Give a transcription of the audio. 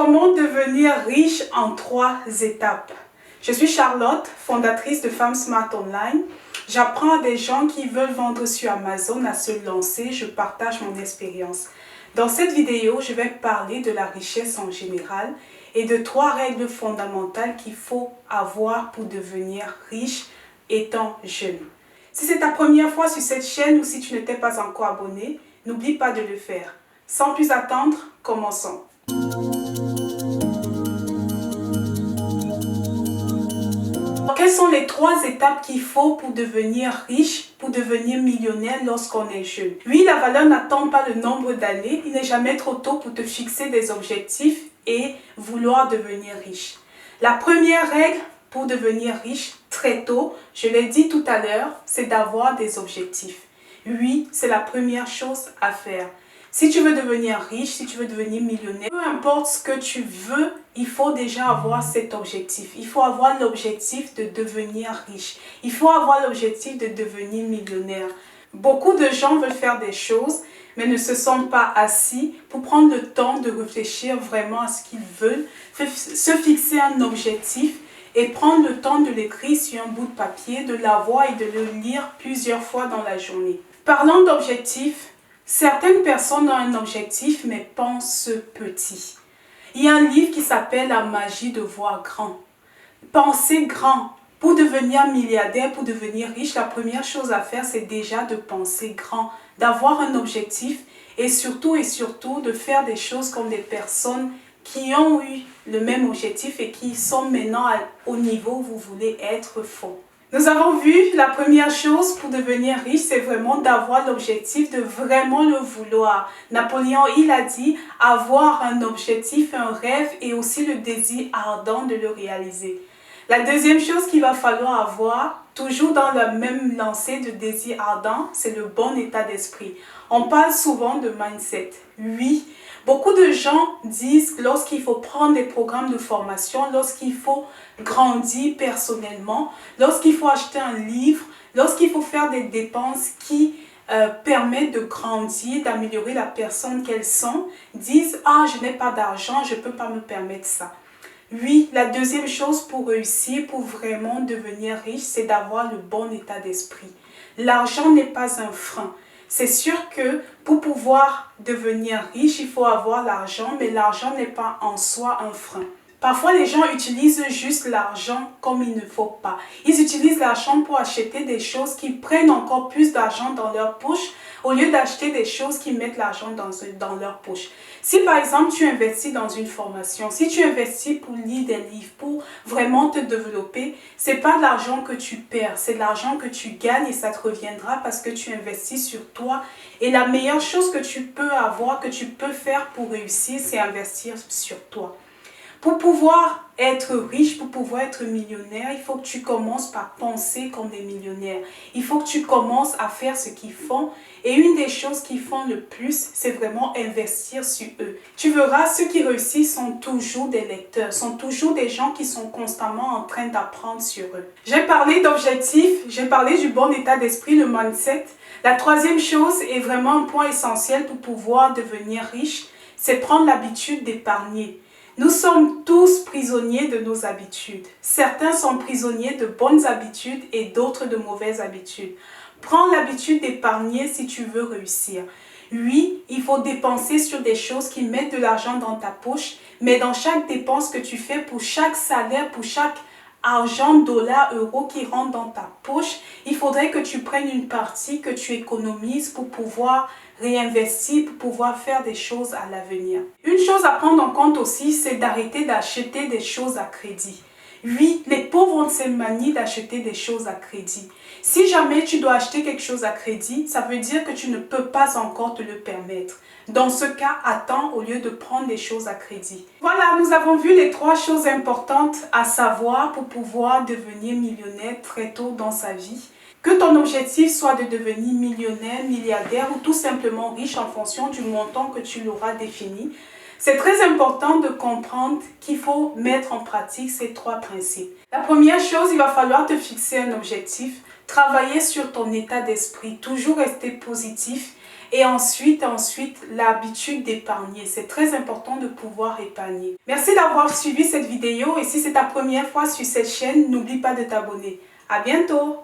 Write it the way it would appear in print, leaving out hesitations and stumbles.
Comment devenir riche en 3 étapes? Je suis Charlotte, fondatrice de Femmes Smart Online. J'apprends à des gens qui veulent vendre sur Amazon à se lancer. Je partage mon expérience. Dans cette vidéo, je vais parler de la richesse en général et de 3 règles fondamentales qu'il faut avoir pour devenir riche étant jeune. Si c'est ta première fois sur cette chaîne ou si tu n'étais pas encore abonné, n'oublie pas de le faire. Sans plus attendre, commençons. Quelles sont les 3 étapes qu'il faut pour devenir riche, pour devenir millionnaire lorsqu'on est jeune? Oui, la valeur n'attend pas le nombre d'années. Il n'est jamais trop tôt pour te fixer des objectifs et vouloir devenir riche. La première règle pour devenir riche très tôt, je l'ai dit tout à l'heure, c'est d'avoir des objectifs. Oui, c'est la première chose à faire. Si tu veux devenir riche, si tu veux devenir millionnaire, peu importe ce que tu veux, il faut déjà avoir cet objectif. Il faut avoir l'objectif de devenir riche. Il faut avoir l'objectif de devenir millionnaire. Beaucoup de gens veulent faire des choses, mais ne se sentent pas assis pour prendre le temps de réfléchir vraiment à ce qu'ils veulent, se fixer un objectif et prendre le temps de l'écrire sur un bout de papier, de l'avoir et de le lire plusieurs fois dans la journée. Parlant d'objectifs, certaines personnes ont un objectif mais pensent petit. Il y a un livre qui s'appelle La magie de voir grand. Penser grand. Pour devenir milliardaire, pour devenir riche, la première chose à faire, c'est déjà de penser grand, d'avoir un objectif et surtout de faire des choses comme des personnes qui ont eu le même objectif et qui sont maintenant au niveau où vous voulez être fort. Nous avons vu, la première chose pour devenir riche, c'est vraiment d'avoir l'objectif, de vraiment le vouloir. Napoléon, il a dit avoir un objectif, un rêve et aussi le désir ardent de le réaliser. La deuxième chose qu'il va falloir avoir, toujours dans la même lancée de désir ardent, c'est le bon état d'esprit. On parle souvent de mindset. Oui, beaucoup de gens disent que lorsqu'il faut prendre des programmes de formation, lorsqu'il faut grandir personnellement, lorsqu'il faut acheter un livre, lorsqu'il faut faire des dépenses qui permettent de grandir, d'améliorer la personne qu'elles sont, disent « Ah, je n'ai pas d'argent, je ne peux pas me permettre ça ». Oui, la deuxième chose pour réussir, pour vraiment devenir riche, c'est d'avoir le bon état d'esprit. L'argent n'est pas un frein. C'est sûr que pour pouvoir devenir riche, il faut avoir l'argent, mais l'argent n'est pas en soi un frein. Parfois, les gens utilisent juste l'argent comme il ne faut pas. Ils utilisent l'argent pour acheter des choses qui prennent encore plus d'argent dans leur poche au lieu d'acheter des choses qui mettent l'argent dans leur poche. Si par exemple, tu investis dans une formation, si tu investis pour lire des livres, pour vraiment te développer, c'est pas de l'argent que tu perds, c'est de l'argent que tu gagnes et ça te reviendra parce que tu investis sur toi. Et la meilleure chose que tu peux avoir, que tu peux faire pour réussir, c'est investir sur toi. Pour pouvoir être riche, pour pouvoir être millionnaire, il faut que tu commences par penser comme des millionnaires. Il faut que tu commences à faire ce qu'ils font. Et une des choses qu'ils font le plus, c'est vraiment investir sur eux. Tu verras, ceux qui réussissent sont toujours des lecteurs, sont toujours des gens qui sont constamment en train d'apprendre sur eux. J'ai parlé d'objectifs, j'ai parlé du bon état d'esprit, le mindset. La troisième chose est vraiment un point essentiel pour pouvoir devenir riche, c'est prendre l'habitude d'épargner. Nous sommes tous prisonniers de nos habitudes. Certains sont prisonniers de bonnes habitudes et d'autres de mauvaises habitudes. Prends l'habitude d'épargner si tu veux réussir. Oui, il faut dépenser sur des choses qui mettent de l'argent dans ta poche, mais dans chaque dépense que tu fais, pour chaque salaire, pour chaque argent, dollar, euro qui rentre dans ta poche, il faudrait que tu prennes une partie, que tu économises pour pouvoir réinvestir, pour pouvoir faire des choses à l'avenir. Une chose à prendre en compte aussi, c'est d'arrêter d'acheter des choses à crédit. Oui, les pauvres ont cette manie d'acheter des choses à crédit. Si jamais tu dois acheter quelque chose à crédit, ça veut dire que tu ne peux pas encore te le permettre. Dans ce cas, attends au lieu de prendre des choses à crédit. Voilà, nous avons vu les 3 choses importantes à savoir pour pouvoir devenir millionnaire très tôt dans sa vie. Que ton objectif soit de devenir millionnaire, milliardaire ou tout simplement riche en fonction du montant que tu l'auras défini. C'est très important de comprendre qu'il faut mettre en pratique ces 3 principes. La première chose, il va falloir te fixer un objectif, travailler sur ton état d'esprit, toujours rester positif Et ensuite, l'habitude d'épargner. C'est très important de pouvoir épargner. Merci d'avoir suivi cette vidéo et si c'est ta première fois sur cette chaîne, n'oublie pas de t'abonner. À bientôt!